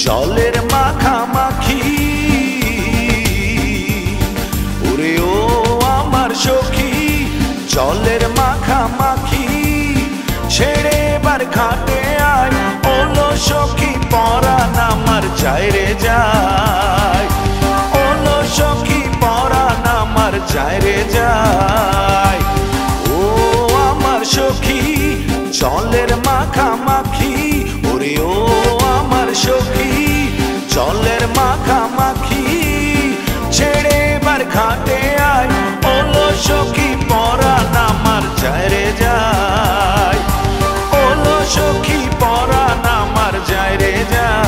জলের মাখামাখি ওরে ও আমার সখী জলের মাখামাখি ছেড়ে বার ঘাটে আয় ওলো সখী পরাণ আমার যায় রে যায় ওলো সখী পরাণ আমার যায় রে যায় ও আমার সখী জলের মাখামাখি ওরে ও আমার সখী জলের মাখামাখি ছেড়ে বার ঘাটে আয় ওলো সখী পরাণ আমার যায় রে যায় ওলো সখী পরাণ আমার যায় রে যায়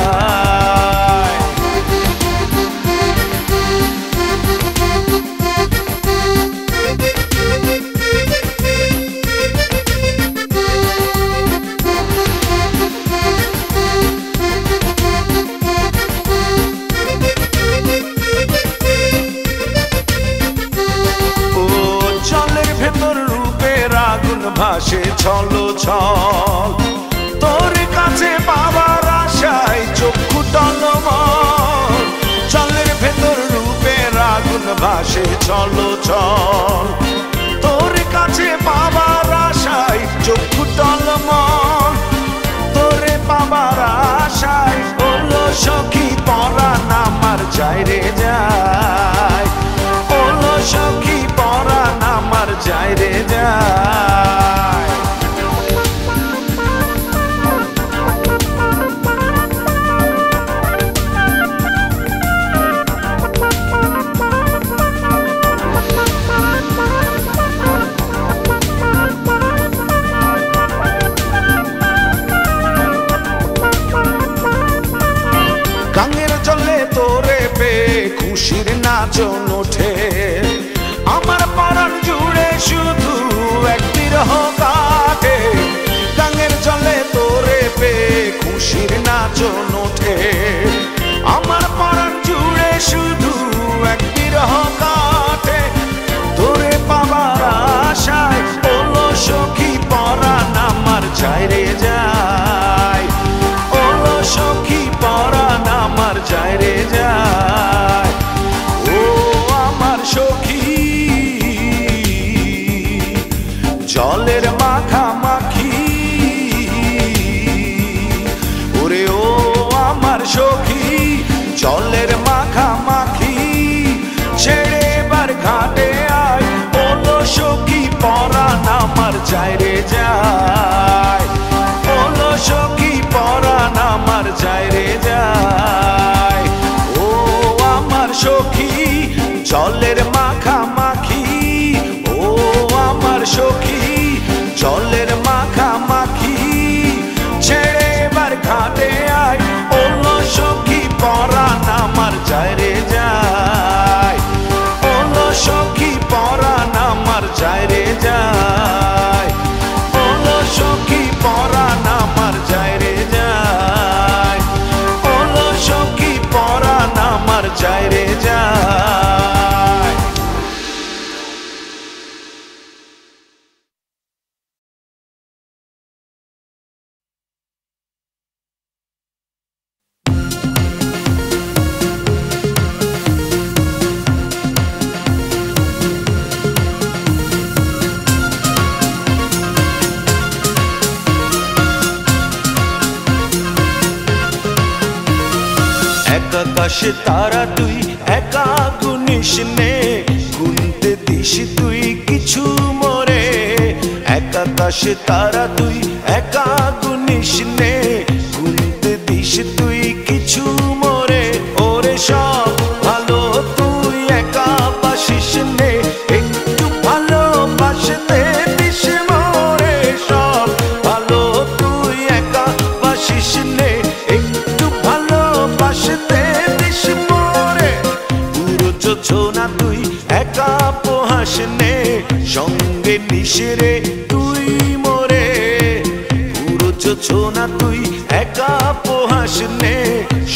ভাসে ছলো ছল তোর কাছে পাবার আশায় চক্ষু টলমল জলের ভেতর রূপের আগুন ভাসে ছলো ছল তোর কাছে পাবার আশায় চক্ষু টলমল তোরে পাবার আশায় ওলো সখী পরাণ আমার যায় রে যায় ওলো সখী পরাণ আমার যায় রে যায় গাঙের জলে তোরে পেয়ে খুশির নাচন ওঠে আমার পরাণ জুড়ে শুধু এক বিরহ কাটে গাঙের জলে তোরে পেয়ে খুশির নাচন ওঠে আমার পরাণ জুড়ে শুধু এক বিরহ কাটে তোরে পাবার আশায় ওলো সখী পরাণ আমার যায় রে যায় ওলো সখী পরাণ আমার যায় রে যায় ও আমার সখী জলের মাখামাখি ওরে ও আমার সখী জলের মাখামাখি ছেড়ে বার ঘাটে আয় ওলো সখী পরাণ আমার যায় রে যায় ওলো সখী পরাণ আমার যায় রে যায় ও আমার সখী জলের মাখামাখি ও আমার সখী জলের মাখামাখি ছেড়ে বার ঘাটে আয় ওলো সখী পরাণ আমার যায় রে যায় ওলো সখী পরাণ আমার যায় রে যায় ওলো সখী পরাণ আমার যায় রে যায় ওলো সখী পরাণ আমার যায় রে যায় আকাশে তারা তুই একা গুনিস নে গুনতে দিস তুই কিছু মোরে আকাশে তারা তুই একা গুনিস নে গুনতে দিস তুই কিছু মোরে ওরে সব ভালো তুই একা বাসিস নে একটু ভালোবাসতে দিস মোরে সব ভালো তুই একা বাসিস নে একটু ভালোবাসতে দিস মোরে পুরো যোজনা তুই একা একা উপহাস নে সঙ্গে নিশরে তুই মোরে পুরো জোছনা তুই একা উপহাস নে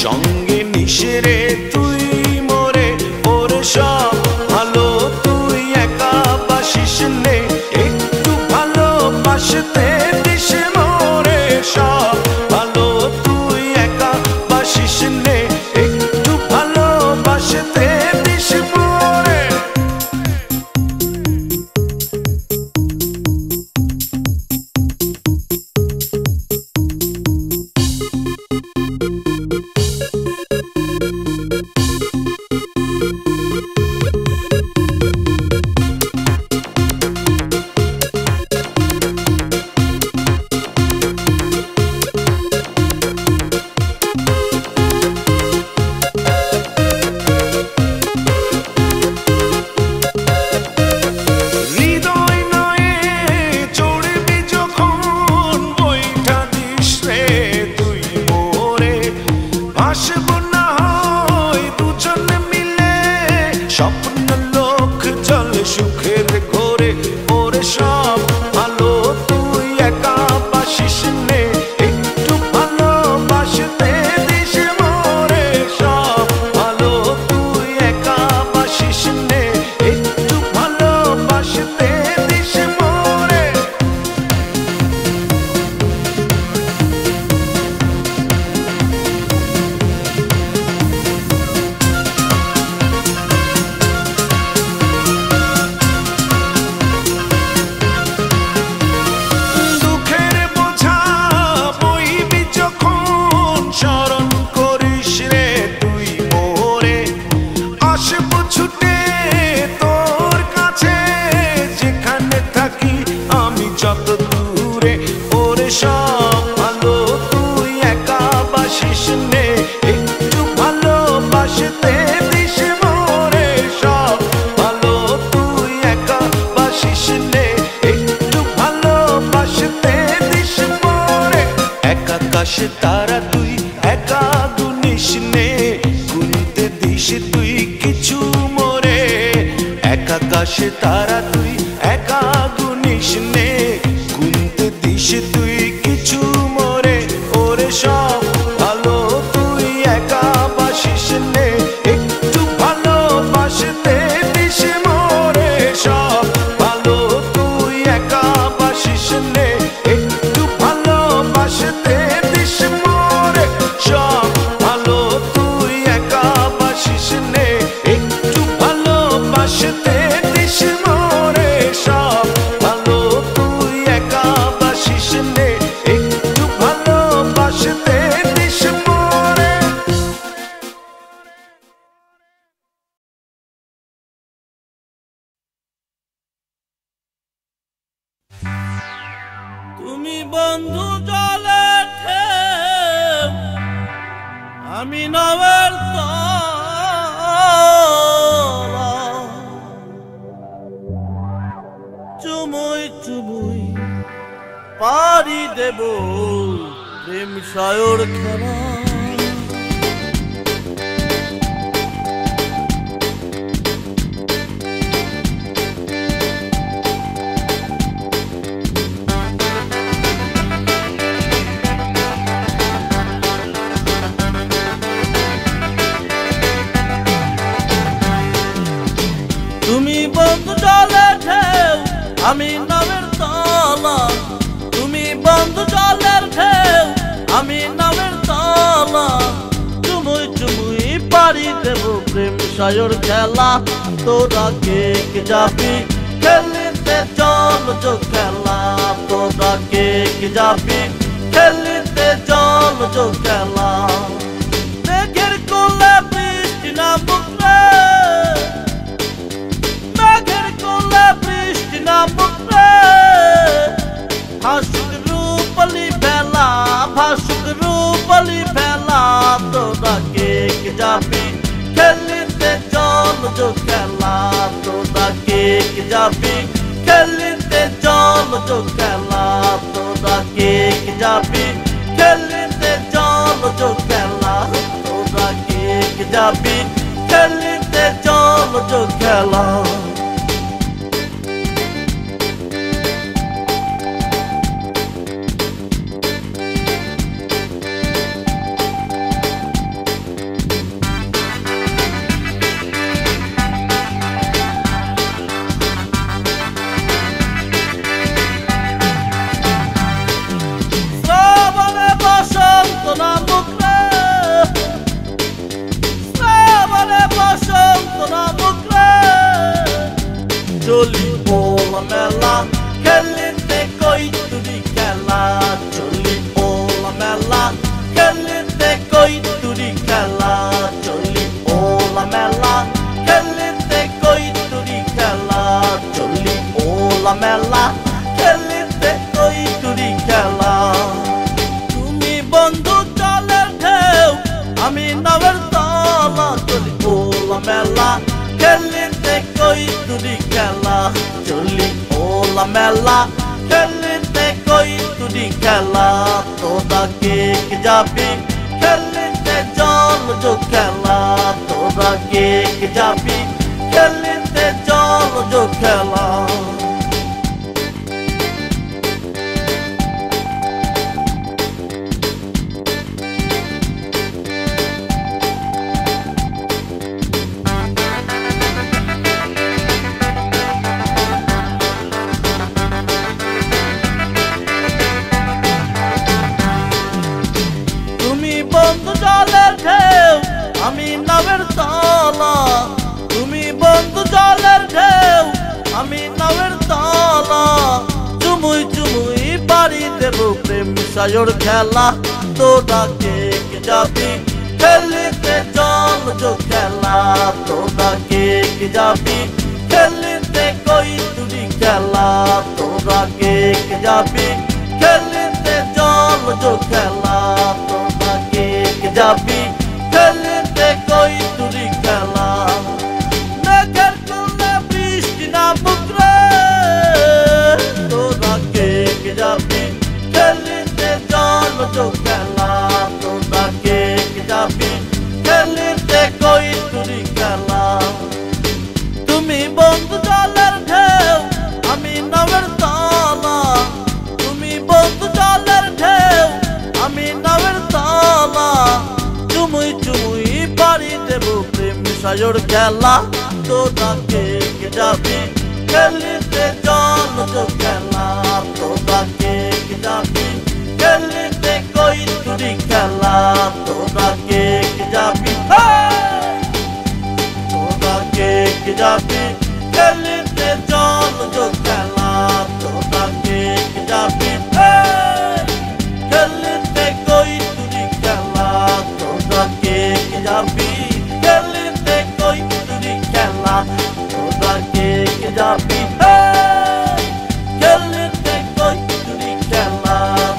সঙ্গে নিশরে তুই মোরে ওর সব ভালো তুই একা বাসিস নে একটু ভালোবাসতে দিস মোরে সব ভালো তুই একা বাসিস নে একটু ভালোবাসতে দিস মোরে স্বপ্ন লোক চল সুখের ঘোরে ওরে সব ভালো তুই একা বাসিস নে একটু ভালোবাসতে দিস মোরে সব ভালো তুই একা বাসিস নে একটু ভালোবাসতে দিস মোরে যত দূরে ওরে সব ভালো তুই একা বাসিস নে একটু ভালোবাসতে দিস মোরে সব ভালো তুই একা বাসিস নে একটু ভালোবাসতে দিস মোরে এক আকাশে তারা তুই একা গুনিস নে গুনতে দিস তুই কিছু মোরে এক আকাশে তারা তুই একা গুনিস নে গুনতে দিস তুই কিছু মোরে ওরে সব ভালো তুই একা বাসিস নে একটু ভালোবাসতে দিস মোরে সব ভালো তুই একা বাসিস নে একটু ভালোবাসতে দিস মোরে সব ভালো তুই একা বাসিস নে একটু ভালোবাসতে দিস মোরে সব ভালো তুই একা বাসিস নে একটু ভালোবাসতে দিস মোরে তুমি বন্ধু জলে ঢেউ আমি নামের তলা চুমুই চুমুই পারি দেব প্রেম সায়র খেলা তুমি বন্ধু জলে ঢেউ আমি নামের তলা তুমি বন্ধু জলের ঢেউ আমি নামের তলা চুমুই চুমুই পারি দেব প্রেম সায়র খেলা তোরা কে কে যাবি খেলিতে চল যো খেলা তোরা কে কে যাবি খেলিতে চল যো খেলা মেঘের কোলে বৃষ্টি নামুক রে মেঘের কোলে বৃষ্টি নামুক রে ভাসুক রূপলি ভেলা ভাসুক রূপলি ভেলা তোরা কে কে যাবি খেলিতে চল যো খেলা তোরা কে কে যাবি খেলিতে চল যো খেলা তোরা কে কে যাবি খেলিতে চল যো খেলা তোরা কে কে যাবি খেলিতে চল যো খেলা চলি ওলা মেলা খেলিতে কই তুরি খেলা চলি ওলা মেলা খেলিতে কই তুরি খেলা চলি ওলা মেলা খেলিতে কই তুরি খেলা চলি ওলা মেলা খেলিতে কই তুরি খেলা তুমি বন্ধু জলের ঢেউ আমি নাবের তলা চলি ওলা মেলা খেলিতে কই তুরি খেলা চলি ওলা মেলা খেলিতে কই তুরি খেলা তোরা কে যাবি খেলিতে জল জো খেলা তোরা কে যাবি খেলিতে জল জো খেলা বন্ধু জলের ঢেউ আমি নাবের তলা তুমি বন্ধু জলের ঢেউ আমি নাবের তলা চুমুই চুমুই বাড়ি দেব প্রেম সায়র খেলা তোরা কে যাবি খেলিতে জল জো খেলা তোরা কে যাবি খেলিতে কই তুরি খেলা তোরা কে যাবি খেলিতে জল জো খেলা যাবি খেলিতে কই তুরি খেলা মেঘের কোলে বৃষ্টি না বুকরে তোরা কে যাবি খেলিতে জল জো খেলা তোরা কে যাবি খেলিতে কই তুরি খেলা তুমি বন্ধু জলের ঢেউ আমি নাবের তলা তুমি বন্ধু জলের ঢেউ আমি নাবের তলা চুমুই চুমুই বাড়ি দেব প্রেম সায়র খেলা তোরা কে যাবি খেলিতে জল জো খেলা তোরা কে যাবি খেলিতে কই তুরি খেলা তোরা কে যাবি তোরা কে যাবি খেলিতে জল জো খেলা তোরা কে যাবি খেলিতে কই তুরি খেলা তোরা কে যাবি খেলিতে কই তুরি খেলা তোরা কে যাবি খেলিতে কই তুরি খেলা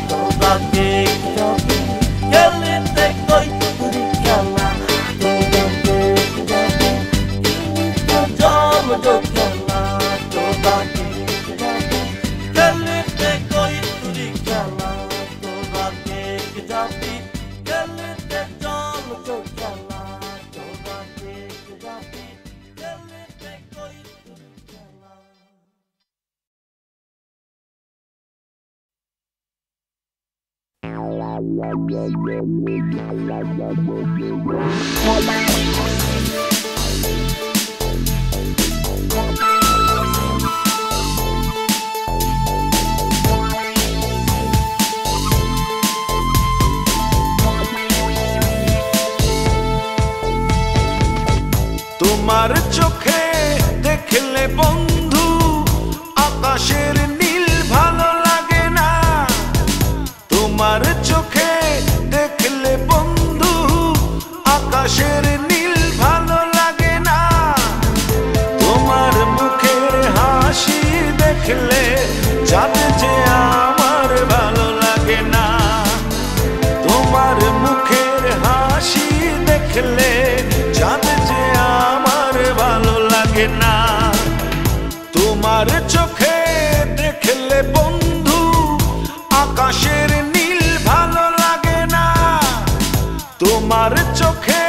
তোরা কে যাবি খেলিতে কই তুরি খেলা তোরা কে যাবি জল জো খেলা তোরা কে যাবি খেলিতে কই তুরি খেলা তোরা কে যাবি খেলিতে জল জো খেলা তোরা কে যাবি খেলিতে কই তুরি খেলা তোমার চোখে দেখলে বন্ধু আকাশের নীল ভালো লাগে না তোমার চোখে দেখলে বন্ধু আকাশের নীল ভালো লাগে না তোমার মুখের হাসি দেখলে চাঁদ যে আমার ভালো লাগে না তোমার মুখের হাসি দেখলে চাঁদ যে আমার ভালো লাগে না তোমার চোখে দেখলে বন্ধু আকাশের নীল ভালো লাগে না তোমার চোখে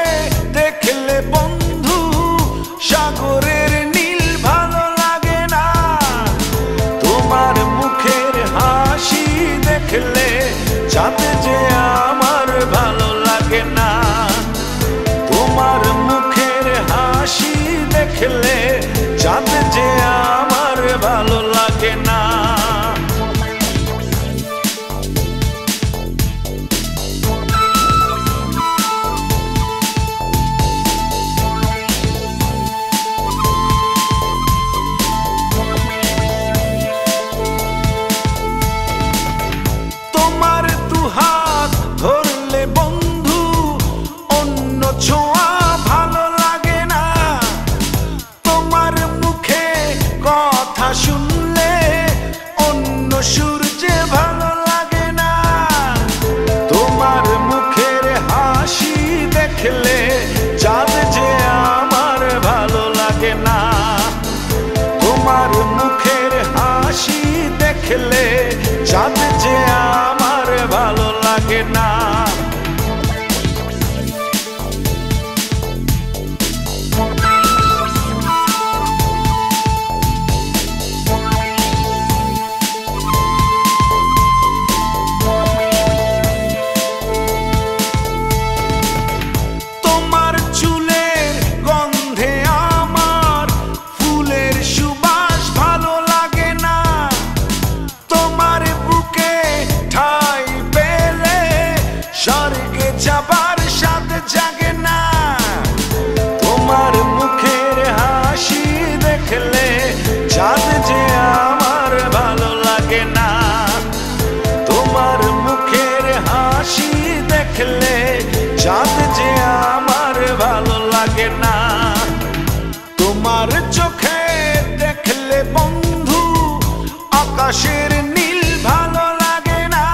আকাশের নীল ভালো লাগে না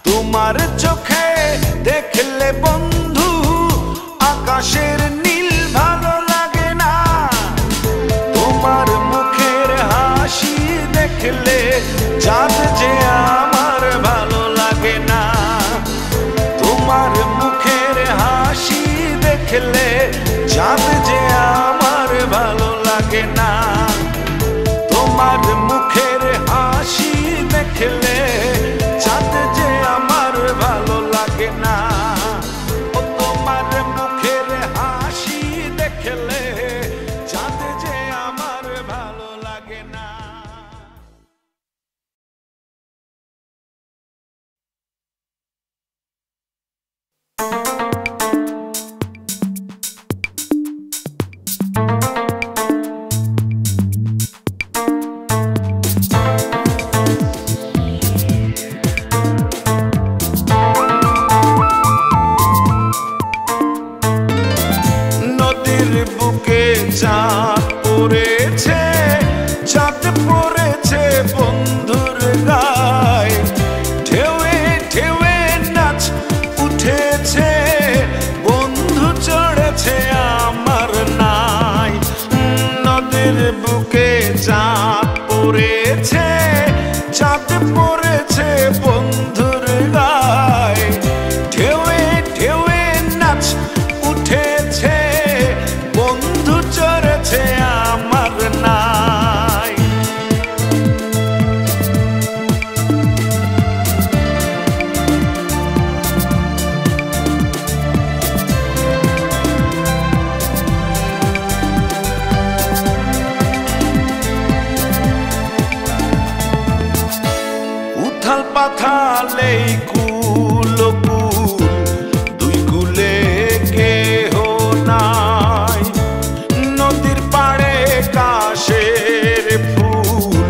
তোমার চোখে দেখলে বন্ধু আকাশের নীল ভালো লাগে না তোমার মুখের হাসি দেখলে চাঁদ যে আমার ভালো লাগে না তোমার মুখের হাসি দেখলে চাঁদ যে আমার ভালো লাগে না তোমার মুখের হাসি দেখলে চাঁদ যে আমার ভালো লাগে না ও তোমার মুখের হাসি দেখলে চাঁদ যে আমার ভালো লাগে না চাঁদ পড়েছে চাঁদ পড়েছে বন্ধুর গায়ে ঢেউয়ে ঢেউয়ে নাচ উঠেছে বন্ধু চড়েছে আমার নাই নদীর বুকে চাঁদ পড়েছে চাঁদ পড়েছে বন্ধুর গায়ে ঢেউয়ে ঢেউয়ে নাচ উঠেছে বন্ধু চড়েছে আমার নাই উথাল পাথালে কুল কুল দুই কুলে কেহ নাই নদীর পাড়ে কাশের ফুল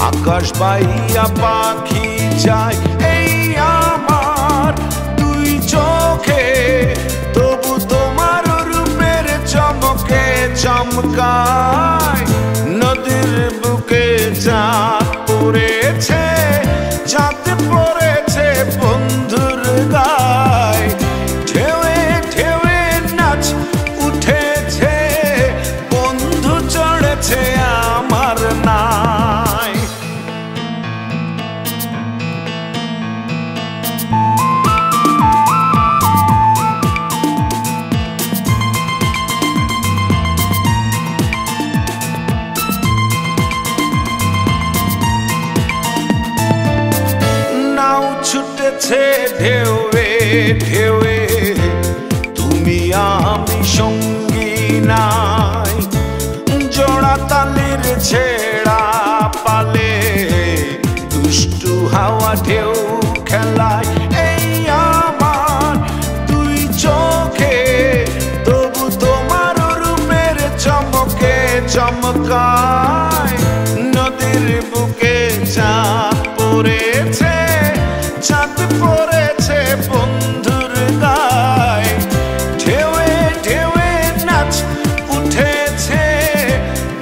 আকাশ বাইয়া পাখি যায় এই আমার দুই চোখে তবু তোমার রূপের চমকে চমকায় নদীর বুকে চাঁদ পড়েছে চাঁদ পড়েছে বন্ধুর গায়ে ঢেউয়ে ঢেউয়ে নাচ উঠেছে বন্ধু চড়েছে আমার নাই নাও ছুটেছে ঢেউয়ে ঢেউয়ে তুমি আমি সঙ্গী নাই জোড়া তালের ছেড়া পালে দুষ্টু হাওয়া ঢেউ খেলায় এই আমার দুই চোখে তবু তোমার রূপের চমকে চমকায় নদীর বুকে চাঁদ পড়েছে চাঁদ পড়েছে বন্ধুর গায়ে ঢেউয়ে ঢেউয়ে নাচ উঠেছে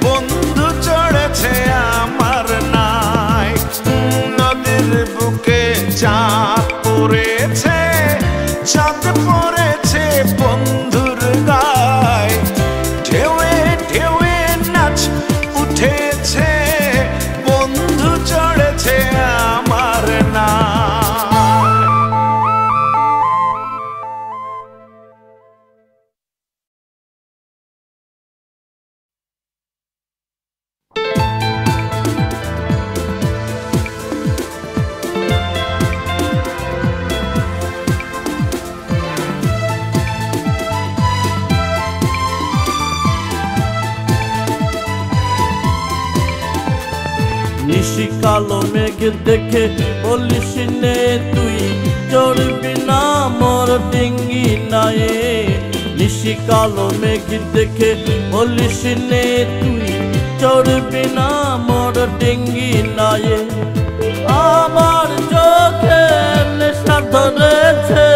বন্ধু চড়েছে আমার নাই নদীর বুকে চাঁদ পড়েছে চাঁদ পড়েছে বন্ধুর গায়ে ঢেউয়ে ঢেউয়ে নাচ উঠেছে বন্ধু চড়েছে আমার নাই নিশি কালো মেঘ দেখে বলিস নে তুই চড়বি না মোর ডিঙ্গি নায়ে নিশি কালো মেঘ দেখে বলিস নে তুই চড়বি না মোর ডিঙ্গি নায়ে আমার চোখে নেশা ধরেছে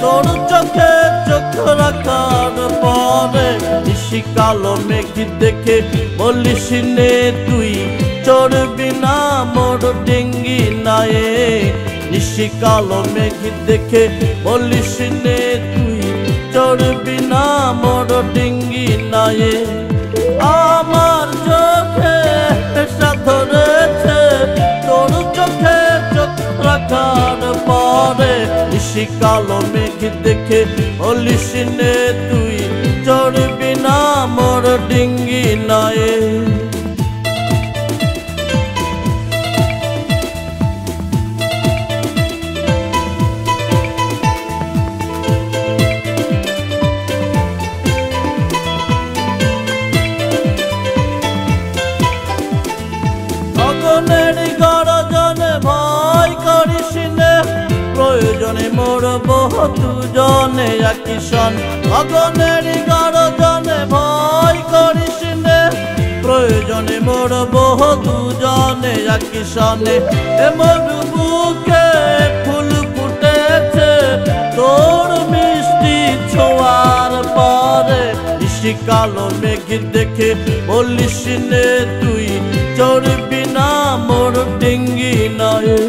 তোর চোখে চোখ রাখার পরে নিশি কালো মেঘ দেখে বলিস নে তুই চড়বি না মোর ডিঙ্গি নায়ে। নিশি কালো মেঘ দেখে বলিস নে তুই চড়বি না মোর ডিঙ্গি নায়ে। আমার চোখে পেশা ধরেছে তোর চোখে চোখ রাখার পরে। নিশি কালো মেঘ দেখে বলিস নে তুই চড়বি না মোর ডিঙ্গি নায়ে। গগনের গরজনে ভয় করিস নে প্রয়োজনে মরব দুজনে একই সন। গগনের গরজনে ভয় করিস নে প্রয়োজনে মরব দুজনে একই সনে। মোর বুকে ফুল ফুটেছে তোর মিষ্টি ছোঁয়ার পরে। নিশি কালো মেঘ দেখে বলিস নে তুই চড়বি না মোর ডিঙ্গি নায়ে।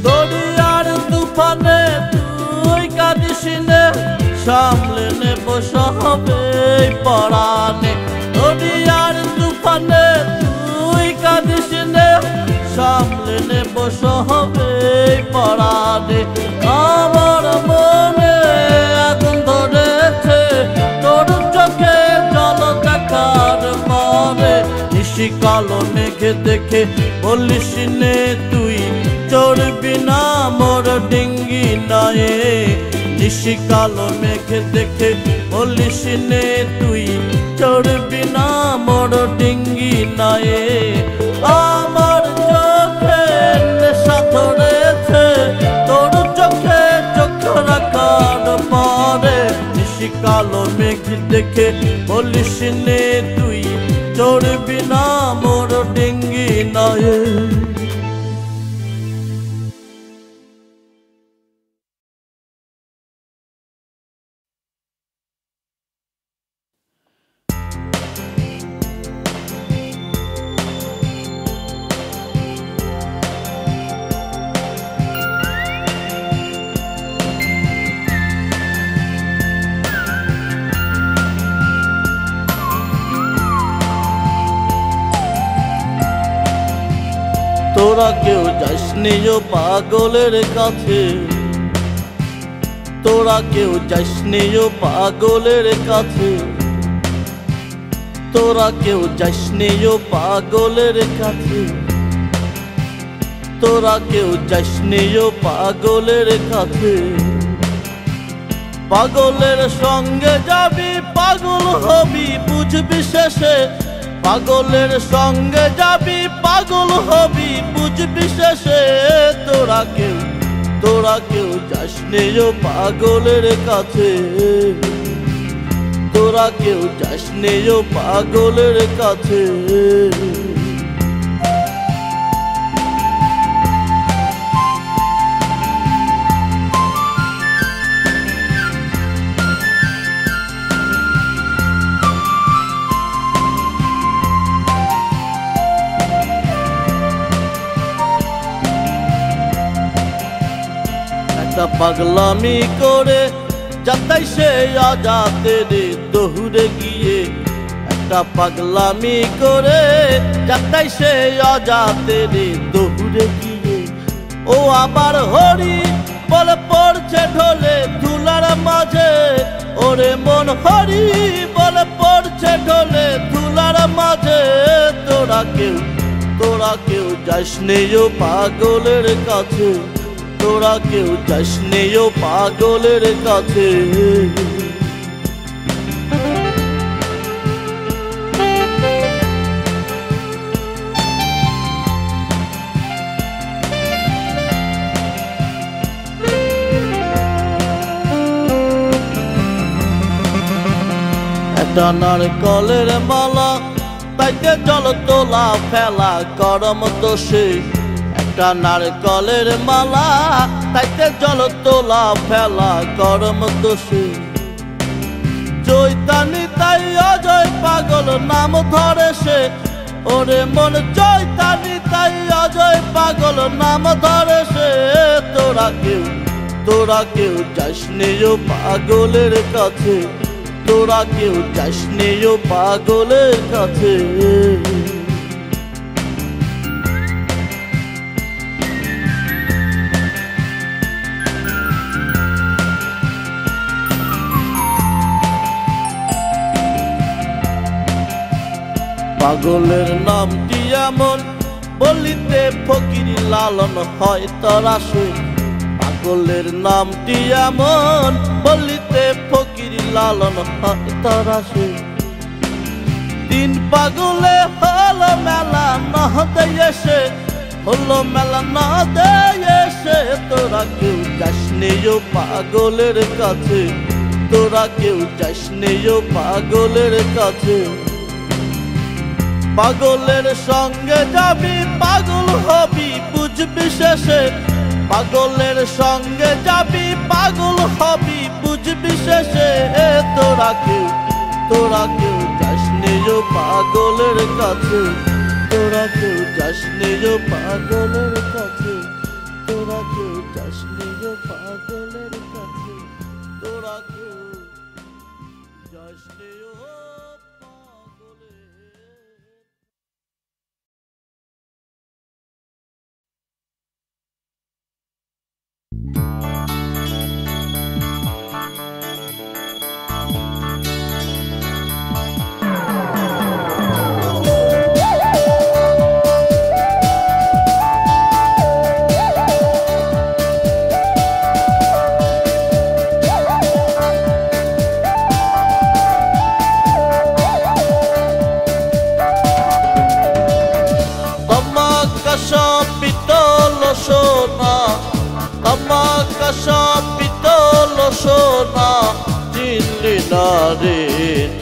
দরিয়ার তুফানে তুই কাঁদিস নে সামলে নেব সবে পরাণে। দরিয়ার তুফানে তুই কাঁদিস নে সামলে নেব সবে পরাণে। আমার মনে আগুন ধরেছে তোর চোখে জল দেখার পরে। নিশি কালো মেঘ দেখে বলিস নে তুই চড়বি না মোর ডিঙ্গি নায়ে। নিশি কালো মেঘ দেখে বলিস নে তুই চড়বি না মোর ডিঙ্গি নায়ে। আমার চোখে নেশা ধরেছে তোর চোখে চোখ রাখার পরে। নিশি কালো মেঘ দেখে বলিস নে তুই চড়বি না মোর ডিঙ্গি নায়ে। তোরা কেউ যাসনি ও পাগলের কাছে। তোরা কেউ যাসনি ও পাগলের কাছে। তোরা কেউ যাসনি ও পাগলের কাছে। তোরা কেউ যাসনি ও পাগলের কাছে। পাগলের সঙ্গে যাবি পাগল হবি বুঝবি শেষে। পাগলের সঙ্গে যাবি পাগল হবি বুঝবি শেষে। তোরা কেউ যাসনি ও পাগলের কাছে। তোরা কেউ যাসনি ও পাগলের কাছে। পাগলামি করে যাতাই সে আজাতে রে দৌড়ে গিয়ে। একটা পাগলামি করে যাতাই সে আজাতে রে দৌড়ে গিয়ে। ও আবার হরি বলে পড়ছে ঢোলে ধুলার মাঝে। ওরে মন হরি বলে পড়ছে ঢোলে ধুলার মাঝে। তোরা কেউ যাসনি ও পাগলের কাছে। তোরা কেউ যাসনি ও পাগলের কাছে। একটা নারকলের মালা তাইতে জল তোলা ফেলা করম দোষে একটা নারকলের মালা তাইতে জল তোলা ফেলা করম দোষে চৈতানি তাই অজয় পাগল নাম ধরে সে ওরে মন চৈতানি তাই অজয় পাগল নাম ধরে সে তোরা কেউ যাস নেও পাগলের কাছে তোরা কেউ যাস নেও পাগলের কাছে পাগলের নামটি এমন বলিতে ফকির লালন হয় তারা সে পাগলের নামটি এমন বলিতে ফকির লালন হয় তারা সে তিন পাগলে হলো মেলা না দেশে হলো মেলা না দেশে তোরা কেউ যাস নেও পাগলের কাছে তোরা কেউ যাস নেও পাগলের কাছে পাগলের সঙ্গে যাবি পাগল হবি বুঝবি শেষে পাগলের সঙ্গে যাবি পাগল হবি বুঝবি শেষে তোরা কেউ যাস নেও পাগলের কাছে তোরা কেউ যাস নেও পাগলের কাছে তোরা কেউ যাস নেও পাগলের কাছে তোরা কেউ যাস নেও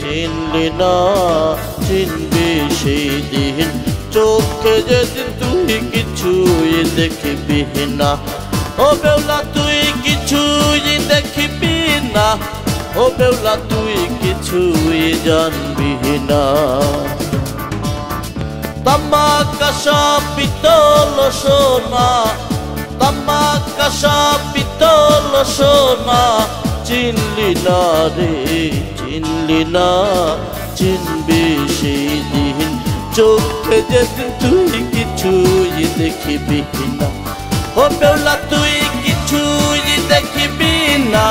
চিনলি না চিনবি সেই দিন চোখে যেদিন তুই কিছুই দেখবি না ও বেউলা তুই কিছুই দেখবি না ও বেউলা তুই কিছুই জানবি না তামাকা সব পিতল সোনা তামাকা সব পিতল সোনা চিনলি না রে চিনলি না চিনবি সেই দিন চোখে যেদিন তুই কিছুই দেখবি না ও বেউলা তুই কিছুই দেখবি না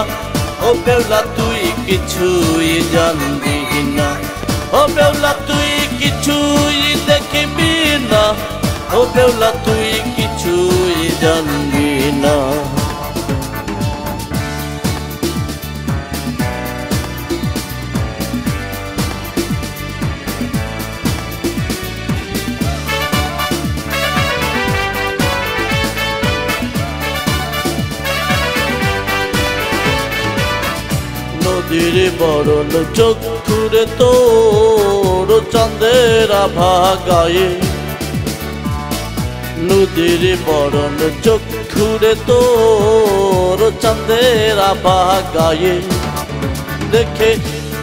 ও বেউলা তুই কিছুই জানবি না ও বেউলা তুই কিছুই দেখবি না ও বেউলা তুই কিছুই জানবি না নদীর বরণ চক্ষুরে তোর চাঁদের আভা গায়ে নদীর বরণ চক্ষুরে তোর চাঁদের আভা গায়ে দেখে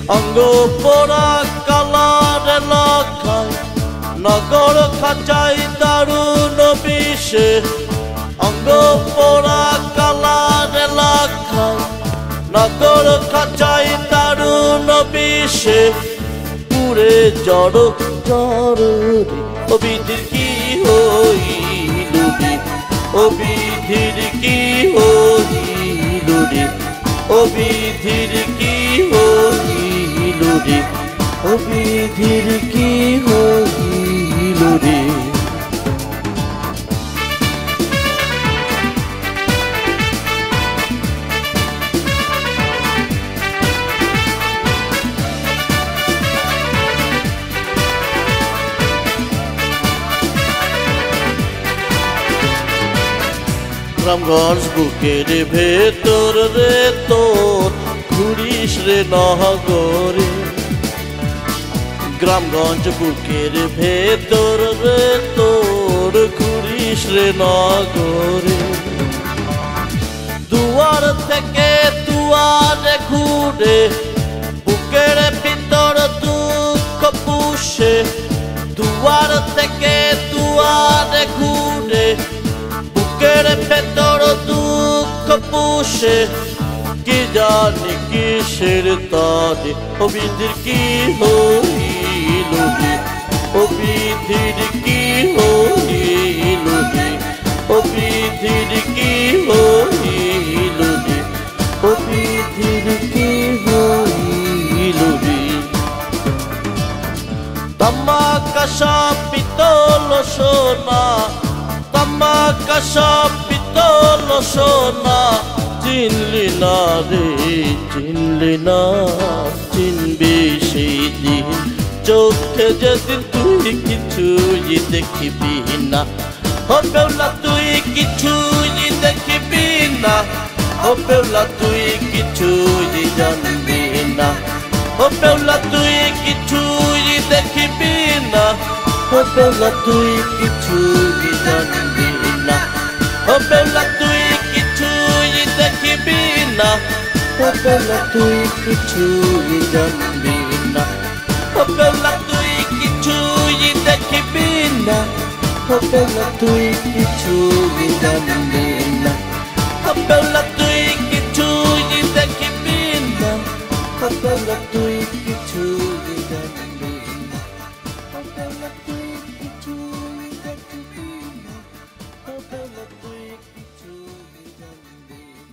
অঙ্গ পোড়া কালার লখায় নগর খাঁচাই দারুণ বিষে অঙ্গ পোড়া কালার লখায় নগর খাঁচাই দারুণ বিষে পুরে জড় জড় ও বিধির কি হইল রে ও বিধির কি হইল রে ও বিধির কি হইল রে ও বিধির কি হইল রে গ্রামগঞ্জ বুকের ভেতর রে তোর ঘুরিস রে নহগরে গ্রামগঞ্জ বুকের ভেতর রে তোর ঘুরিস রে নগরে দুয়ার থেকে দুয়ারে ঘুরে বুকের ভিতর দুঃখ পুষে দুয়ার থেকে দুয়ারে ঘুরে বুকের ভেতর দুঃখ পুষে কি জানি কিসের তারে ও বিধির কি হইল রে ও বিধির কি হইল রে ও বিধির কি হইল রে ও বিধির কি হইল রে তামাকা সব পিতল সোনা তামাকা সব পিতল সোনা চিনলি না রে চিনলি না চিনবি সেই দিন চোখে যেদিন তুই কিছুই দেখবি না ও বেউলা তুই কিছুই দেখবি না ও বেউলা তুই কিছুই জানবি না ও বেউলা তুই কিছুই দেখবি না ও বেউলা তুই কিছুই জানবি না ও বেউলা তুই কিছুই দেখবি না ও বেউলা তুই কিছুই জানবি না ও বেউলা তুই কিছুই দেখবি না ও বেউলা তুই কিছুই জানবি না ও বেউলা তুই কিছুই দেখবি না ও বেউলা তুই কিছুই জানবি না ও বেউলা তুই কিছুই দেখবি না ও বেউলা তুই কিছুই জানবি না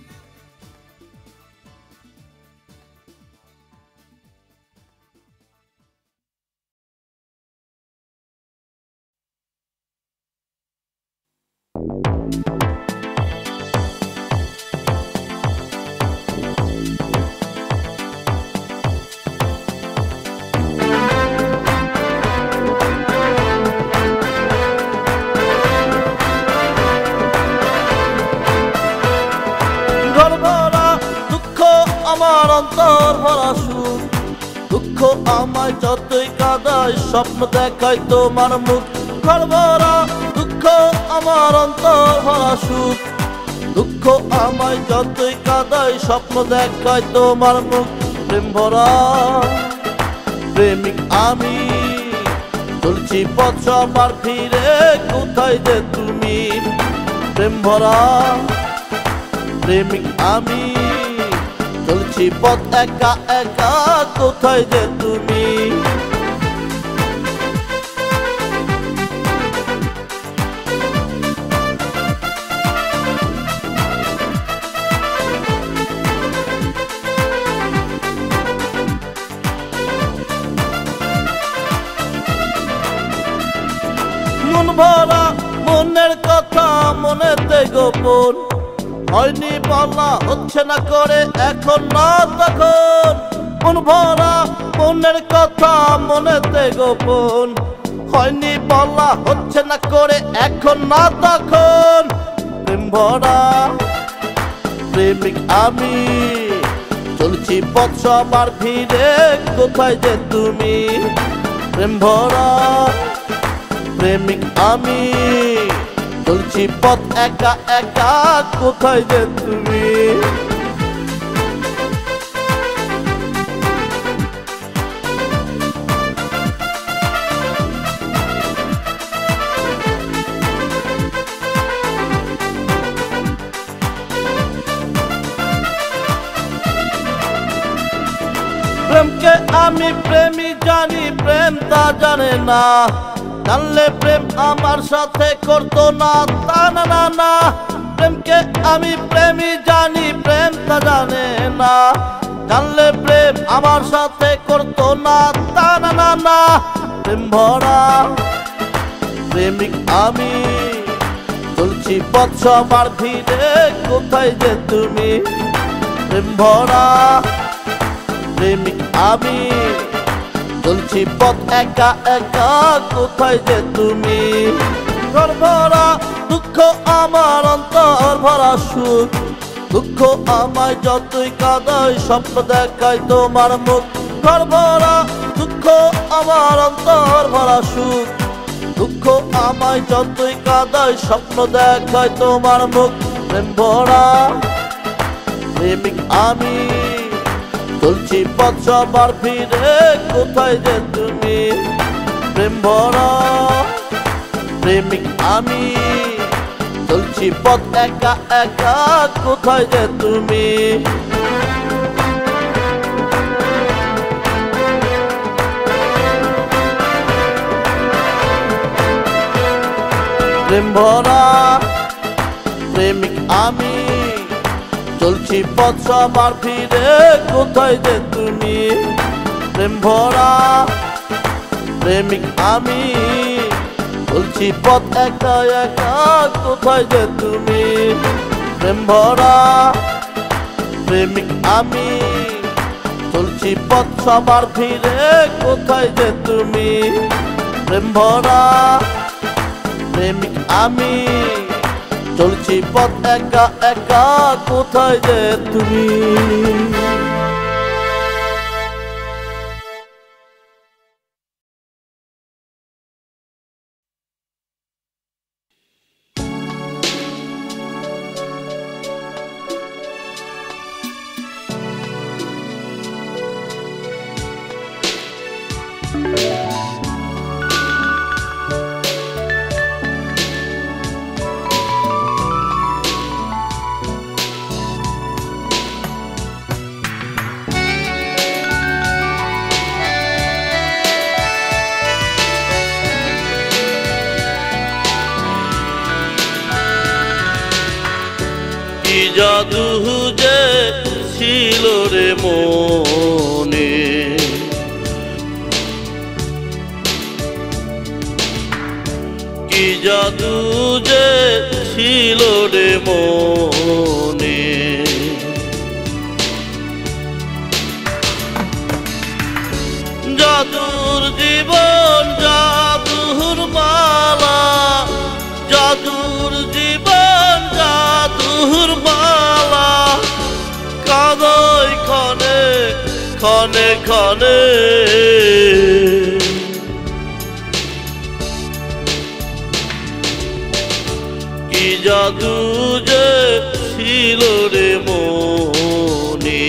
ঘর ভরা দুঃখ আমার অন্তর ভরা সুখ দুঃখ আমায় যতই কাঁদায় স্বপ্ন দেখায় তোমার মুখ ঘর ভরা দুঃখ আমার অন্তর ভরা সুখ দুঃখ আমায় যতই কাঁদায় স্বপ্ন দেখায় তোমার মুখ প্রেম ভরা প্রেমিক আমি চলছি পথ সবার ফিরে কোথায় যে তুমি প্রেম ভরা প্রেমিক আমি চলছি পথ একা একা কোথায় যে তুমি মন ভরা মনের কথা মনেতে গোপন হয়নি বলা হচ্ছে না করে এখন না তখন মন ভরা মনের কথা মনেতে গোপন হয়নি বলা হচ্ছে না করে এখন না তখন প্রেম ভরা প্রেমিক আমি চলছি পথ সবার ভিড়ে কোথায় যে তুমি প্রেম ভরা প্রেমিক আমি চলছি পথ একা একা কোথায় যে তুমি প্রেমকে আমি প্রেমী জানি প্রেম তা জানে না জানলে প্রেম আমার সাথে করতো না তা না না না প্রেমকে আমি প্রেমী জানি প্রেম তা জানে না জানলে প্রেম আমার সাথে করতো না তা না না না প্রেম ভরা প্রেমিক আমি চলছি পথ সবার ভিড়ে কোথায় যে তুমি প্রেম ভরা প্রেমিক আমি চলছি পথ একা একা কোথায় যে তুমি ঘর ভরা দুঃখ আমার অন্তর ভরা সুখ দুঃখ আমায় যতই কাঁদায় স্বপ্ন দেখায় তোমার মুখ ঘর ভরা দুঃখ আমার অন্তর ভরা সুখ, দুঃখ আমায় যতই কাঁদায়, স্বপ্ন দেখায় তোমার মুখ। প্রেম ভরা প্রেমিক আমি, চলছি পথ সবার ফিরে, কোথায় যে তুমি? প্রেম ভরা প্রেমিক আমি, চলছি পথ একা একা, কোথায় যে তুমি? প্রেম ভরা প্রেমিক আমি, চলছি পথ সবার ফিরে, কোথায় যে তুমি? প্রেম ভরা প্রেমিক আমি, চলছি পথ একা একা, কোথায় যে তুমি? প্রেম ভরা প্রেমিক আমি, চলছি পথ সবার ফিরে, কোথায় যে তুমি? প্রেম ভরা প্রেমিক আমি, চলছি পথ একা একা, কোথায় যে তুমি? কি জাদু যে ছিল রে মনে, কি জাদু যে ছিল রে মনে, জাদুর জীবন জাদুর মালা, জাদুর জীবন জাদুর মালা, কাঁদাই ক্ষণে ক্ষণে ক্ষণে, কি জাদু যে ছিল রে মনে,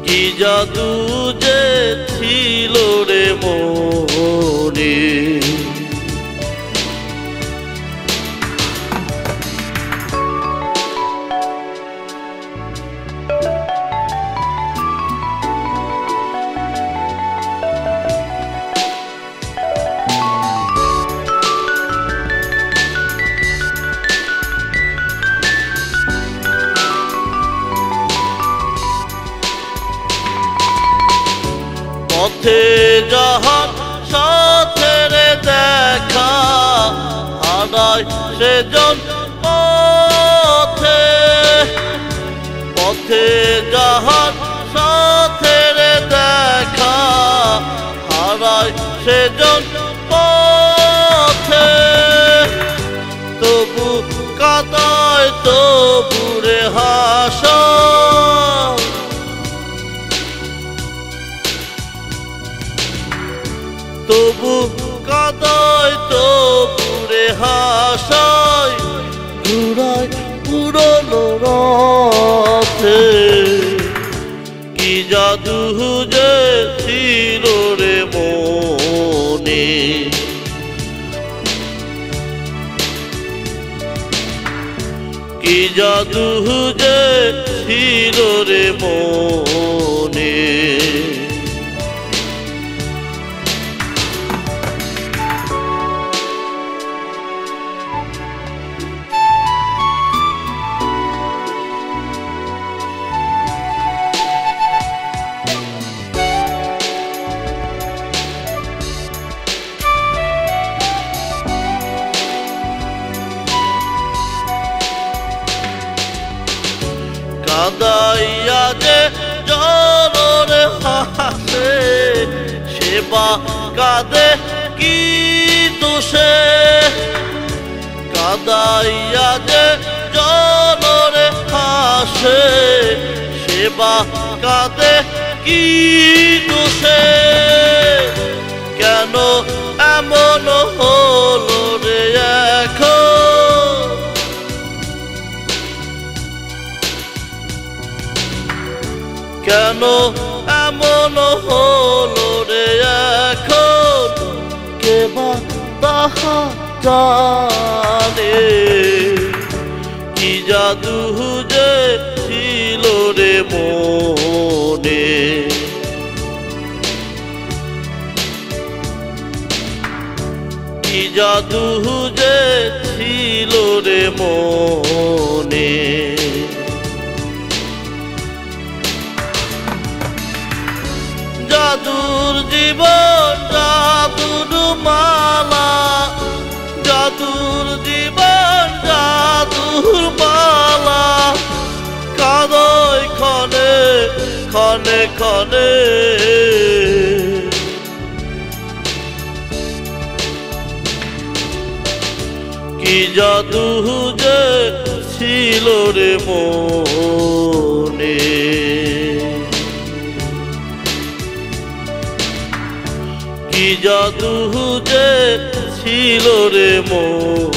কি জাদু যে ছিল রে মনে। পথে যাহার সাথে রে দেখা, হারায় সেজন পথে, পথে যাহার সাথে রে দেখা, হারায় সেজন পথে, তবু কাদায় তবু রে হাসা, তবু কাদায় তবু রে হাসায়, ঘুরায় পুরনো রথে, কি জাদু যে ছিল রে মনে, কি জাদু যে ছিল রে মনে। কাদাইয়া যে জনরে হাসে, সেবা কাঁদে কি দোষে, কাদাইয়া যে জনরে হাসে, বা কাঁদে কি দোষে কেন এমন হলো রে এখন কেন এমন হলো রে এখন কে বা তাহা জানে কি জাদু যে ছিল রে মনে কি জাদু যে ছিল রে মনে জাদুর জীবন জাদুর মালা জাদুর জীবন জাদুর মালা কাদয় ক্ষণে ক্ষণে ক্ষণে কি জাদু যে ছিল রে মনে কি জাদু যে ছিল রে মনে